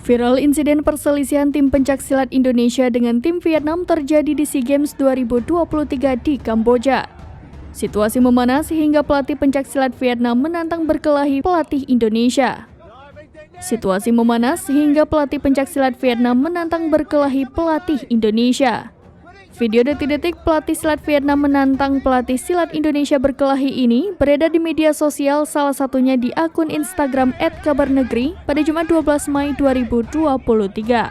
Viral insiden perselisihan tim pencaksilat Indonesia dengan tim Vietnam terjadi di SEA Games 2023 di Kamboja. Situasi memanas hingga pelatih pencaksilat Vietnam menantang berkelahi pelatih Indonesia. Situasi memanas hingga pelatih pencaksilat Vietnam menantang berkelahi pelatih Indonesia. Video detik-detik pelatih silat Vietnam menantang pelatih silat Indonesia berkelahi ini beredar di media sosial, salah satunya di akun Instagram @kabarnegeri pada Jumat 12 Mei 2023.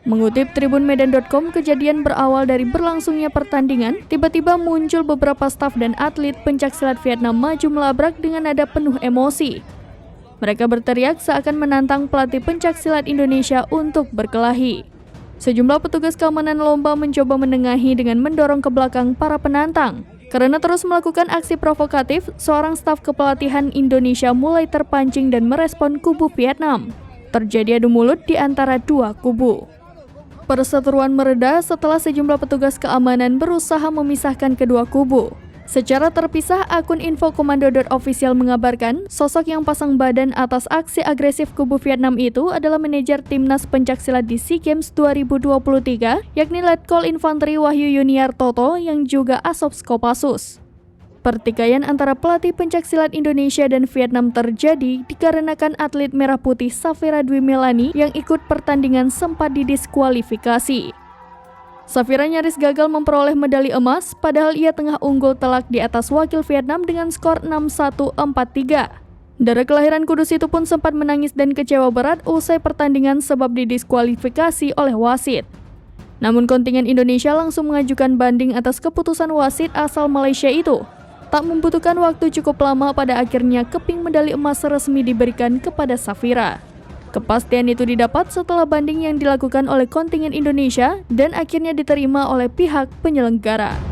Mengutip tribunmedan.com, kejadian berawal dari berlangsungnya pertandingan, tiba-tiba muncul beberapa staf dan atlet pencaksilat Vietnam maju melabrak dengan nada penuh emosi. Mereka berteriak seakan menantang pelatih pencaksilat Indonesia untuk berkelahi. Sejumlah petugas keamanan lomba mencoba menengahi dengan mendorong ke belakang para penantang. Karena terus melakukan aksi provokatif, seorang staf kepelatihan Indonesia mulai terpancing dan merespon kubu Vietnam. Terjadi adu mulut di antara dua kubu. Perseteruan mereda setelah sejumlah petugas keamanan berusaha memisahkan kedua kubu. Secara terpisah, akun infokomando.official mengabarkan sosok yang pasang badan atas aksi agresif kubu Vietnam itu adalah manajer timnas pencaksilat di SEA Games 2023, yakni Letkol Infanteri Wahyu Yuniartoto yang juga Asop Kopassus. Pertikaian antara pelatih pencaksilat Indonesia dan Vietnam terjadi dikarenakan atlet merah putih Safira Dwi Melani yang ikut pertandingan sempat didiskualifikasi. Safira nyaris gagal memperoleh medali emas, padahal ia tengah unggul telak di atas wakil Vietnam dengan skor 6-1-4-3. Darah kelahiran Kudus itu pun sempat menangis dan kecewa berat usai pertandingan sebab didiskualifikasi oleh wasit. Namun kontingen Indonesia langsung mengajukan banding atas keputusan wasit asal Malaysia itu. Tak membutuhkan waktu cukup lama, pada akhirnya keping medali emas resmi diberikan kepada Safira. Kepastian itu didapat setelah banding yang dilakukan oleh kontingen Indonesia dan akhirnya diterima oleh pihak penyelenggara.